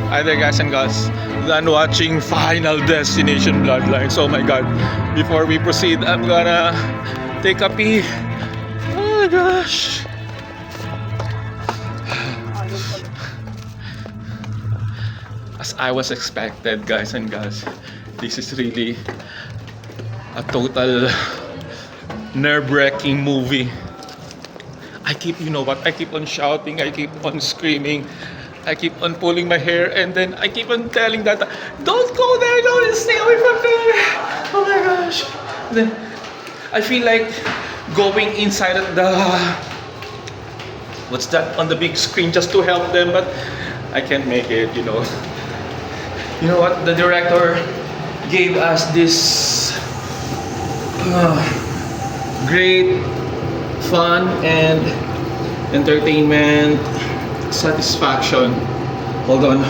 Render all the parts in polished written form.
Hi there, guys and girls. Done watching Final Destination Bloodlines. Oh my god. Before we proceed, I'm gonna take a pee. Oh my gosh. As I was expected, guys and girls, this is really a total nerve-wracking movie. I keep, you know what, I keep on shouting, I keep on screaming, I keep on pulling my hair, and then I keep on telling that, don't go there, don't stay away from there. Oh my gosh. Then I feel like going inside of the, what's that, on the big screen just to help them, but I can't make it, you know. You know what, the director gave us this great fun and entertainment satisfaction. Hold on.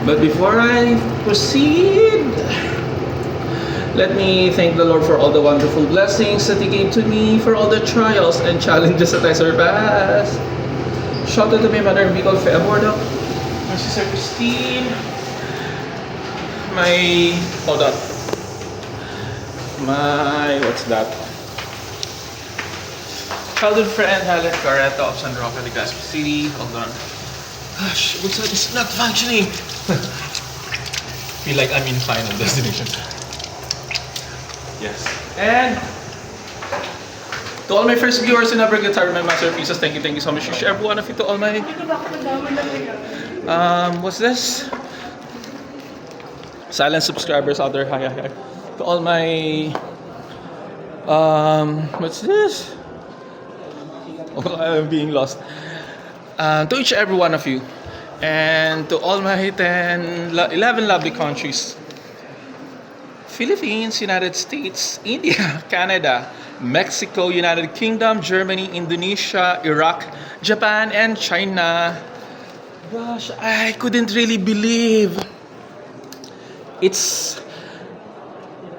But before I proceed, let me thank the Lord for all the wonderful blessings that He gave to me, for all the trials and challenges that I surpassed. Shout out to my mother, Bicol Feabordo, my sister Christine, hold on, what's that? Childhood friend Helen Carreta of San Roque, Legazpi City. Hold on. Gosh, what's that? It's not functioning. Feel like I'm in Final Destination. Yes. And to all my first viewers in Upper Guitar, my masterpieces, thank you so much. Every one of you, to all my what's this? Silent subscribers out there, hi. To all my what's this? Oh, I'm being lost. To each every one of you, and to all my 11 lovely countries: Philippines, United States, India, Canada, Mexico, United Kingdom, Germany, Indonesia, Iraq, Japan, and China. Gosh, I couldn't really believe. It's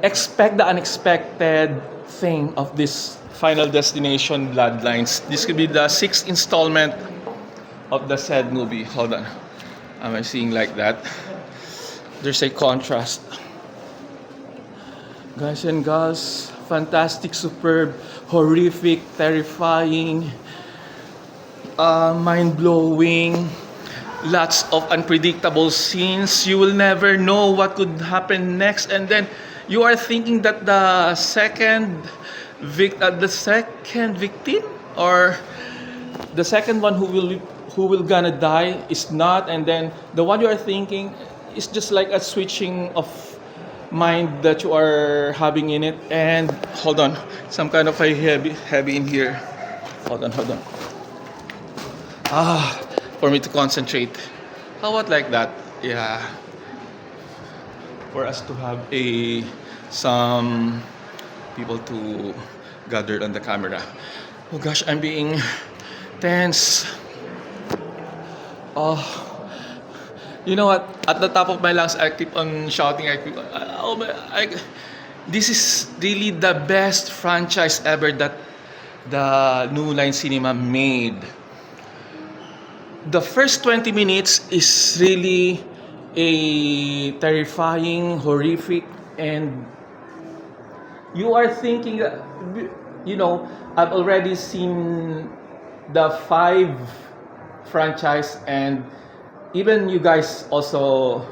expect the unexpected thing of this Final Destination Bloodlines. This could be the 6th installment of the said movie. Hold on. Am I seeing like that? There's a contrast. Guys and girls, fantastic, superb, horrific, terrifying, mind-blowing, lots of unpredictable scenes. You will never know what could happen next, and then you are thinking that the second victim, or the second one who will gonna die is not, and then the one you are thinking is just like a switching of mind that you are having in it. And hold on, some kind of a heavy in here. Hold on. For me to concentrate. How about like that? Yeah. For us to have some people to gathered on the camera. Oh gosh, I'm being tense. Oh, you know what? At the top of my lungs, I keep on shouting. This is really the best franchise ever that the New Line Cinema made. The first 20 minutes is really a terrifying, horrific, and you are thinking that, you know, I've already seen the 5 franchise, and even you guys also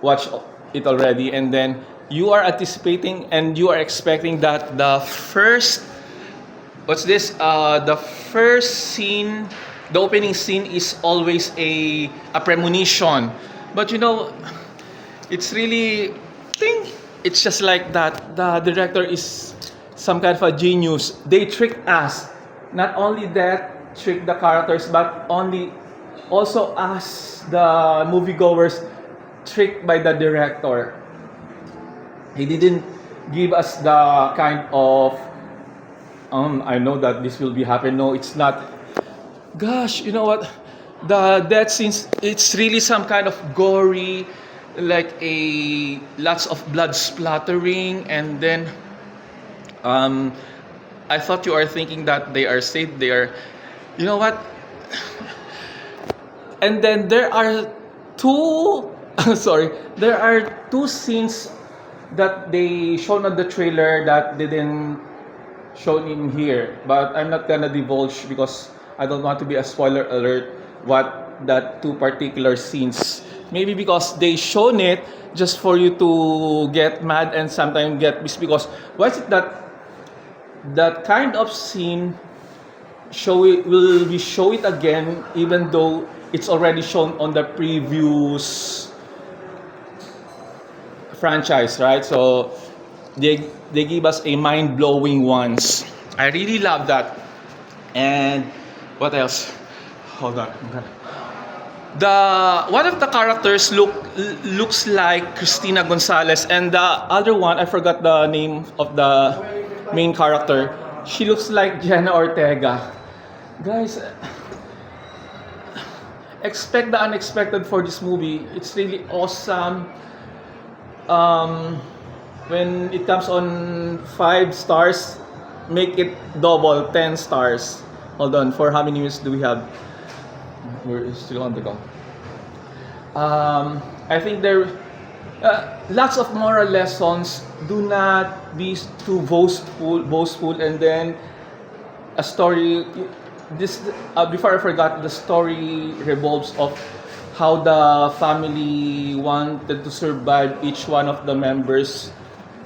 watch it already, and then you are anticipating and you are expecting that the first scene, the opening scene is always a premonition. But you know, it's really it's just like that. The director is some kind of a genius. They tricked us. Not only that, trick the characters, but also us, the moviegoers, tricked by the director. He didn't give us the kind of I know that this will be happen. No, it's not. Gosh, you know what? The death scenes, it's really some kind of gory, like lots of blood splattering, and then I thought you are thinking that they are safe. They are, you know what? And then there are two sorry, there are two scenes that they shown on the trailer that didn't shown in here, but I'm not gonna divulge because I don't want to be a spoiler alert what that two particular scenes. Maybe because they shown it just for you to get mad and sometimes get pissed because why is it that that kind of scene show it will we show it again even though it's already shown on the previous franchise, right? So they give us a mind-blowing ones. I really love that. And what else? Hold on. The one of the characters looks like Christina Gonzalez, and the other one I forgot the name of the main character. She looks like Jenna Ortega. Guys, expect the unexpected for this movie. It's really awesome. When it comes on 5 stars, make it double 10 stars. Hold on, for how many minutes do we have? We're still on the go. I think there lots of moral lessons. Do not be too boastful, and then a story. This before I forgot, the story revolves of how the family wanted to survive each one of the members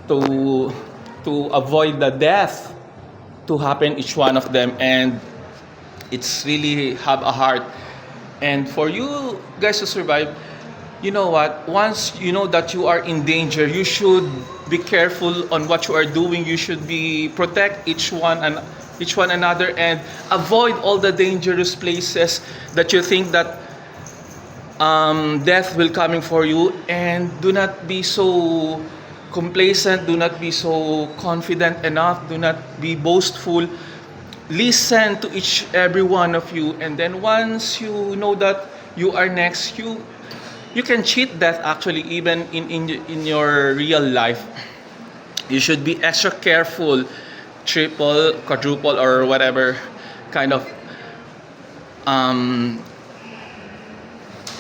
to avoid the death to happen each one of them, and it's really have a heart. And for you guys to survive, you know what, once you know that you are in danger, you should be careful on what you are doing. You should be protect each one another and avoid all the dangerous places that you think that death will coming for you. And do not be so complacent, do not be so confident enough, do not be boastful. Listen to every one of you, and then once you know that you are next, you can cheat death actually even in your real life. You should be extra careful, triple, quadruple, or whatever kind of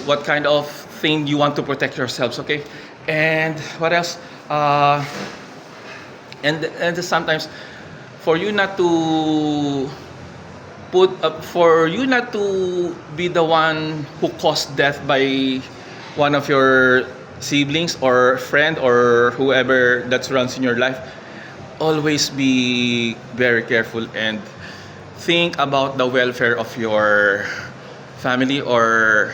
what kind of thing you want to protect yourselves, okay? And what else? And sometimes for you not to for you not to be the one who caused death by one of your siblings or friend or whoever that runs in your life, always be very careful and think about the welfare of your family or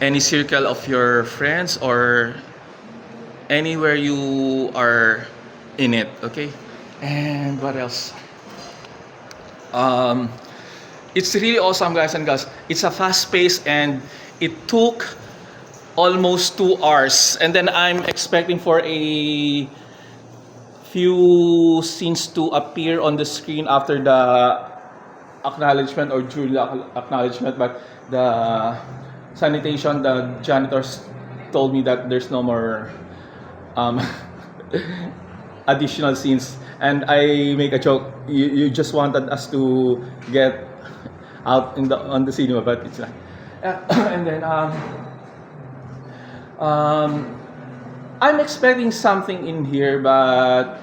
any circle of your friends or anywhere you are in it, okay? And what else? It's really awesome, guys and girls. It's a fast pace and it took almost 2 hours. And then I'm expecting for a few scenes to appear on the screen after the acknowledgement or during the acknowledgement. But the sanitation, the janitors told me that there's no more additional scenes. And I make a joke. You just wanted us to get out on the cinema, but it's not. And then I'm expecting something in here, but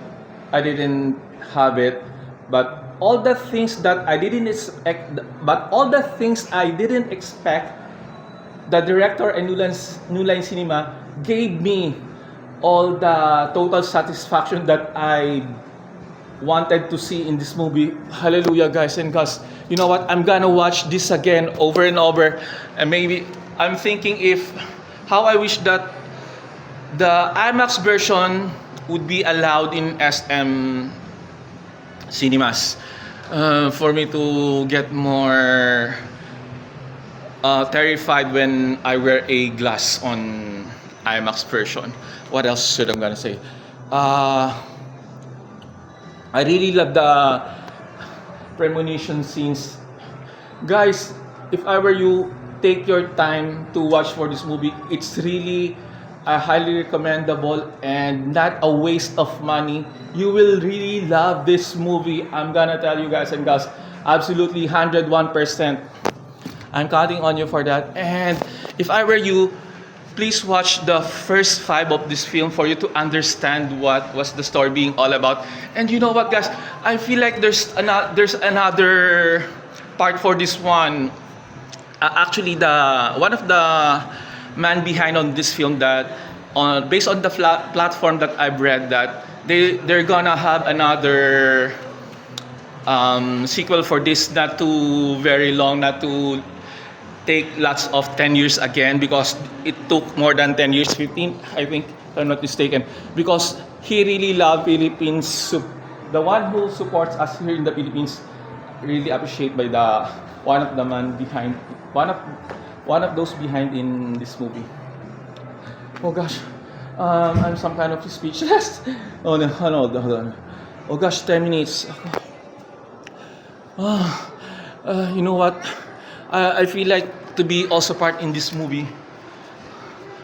I didn't have it. But all the things that I didn't expect, the director and New Line Cinema gave me all the total satisfaction that I wanted to see in this movie. Hallelujah, guys and girls. You know what? I'm gonna watch this again over and over. And maybe I'm thinking how I wish that the IMAX version would be allowed in SM cinemas for me to get more terrified when I wear a glass on IMAX version. What else should I'm gonna say? I really love the premonition scenes. Guys, if I were you, take your time to watch for this movie. It's really highly recommendable and not a waste of money. You will really love this movie. I'm gonna tell you guys and girls, absolutely 101%. I'm counting on you for that. And if I were you, please watch the first 5 of this film for you to understand what was the story being all about. And you know what, guys? I feel like there's another part for this one. Actually, the one of the man behind on this film that, based on the platform that I've read, that they're gonna have another sequel for this, not too very long, not to take lots of 10 years again, because it took more than 10 years, 15, I think, if I'm not mistaken, because he really loved Philippines. The one who supports us here in the Philippines, really appreciate by the one of the man behind, one of those behind in this movie. Oh gosh, I'm some kind of speechless. Oh no, hold on. Oh gosh, 10 minutes. You know what? I feel like to be also part in this movie.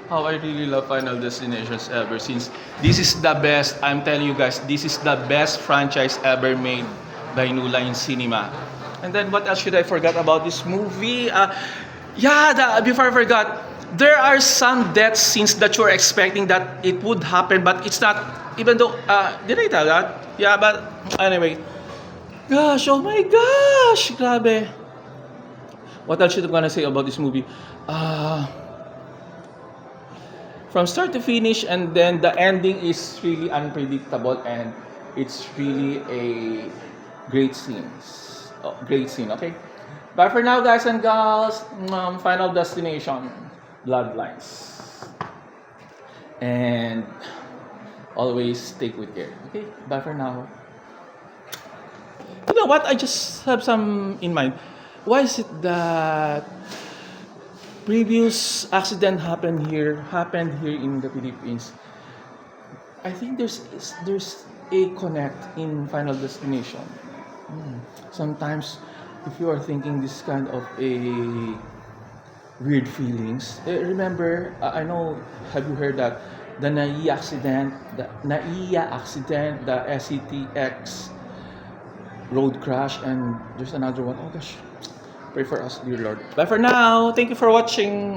How I really love Final Destinations ever, since this is the best. I'm telling you guys, this is the best franchise ever made by New Line Cinema. And then what else should I forget about this movie? Before I forgot, there are some death scenes that you're expecting that it would happen, but it's not. Even though, did I tell that? Yeah, but anyway. Gosh, oh my gosh, grabe. What else should I gonna say about this movie? From start to finish, and then the ending is really unpredictable, and it's really a great scene. Great scene, okay? Bye for now, guys and gals. Final Destination, Bloodlines. And always take good care, okay? Bye for now. You know what? I just have some in mind. Why is it that previous accident happened here in the Philippines? I think there's a connect in Final Destination. Sometimes, if you are thinking this kind of a weird feelings, remember, I know, have you heard that the NAIA accident, the SCTX road crash, and there's another one. Oh gosh, pray for us, dear Lord. Bye for now. Thank you for watching.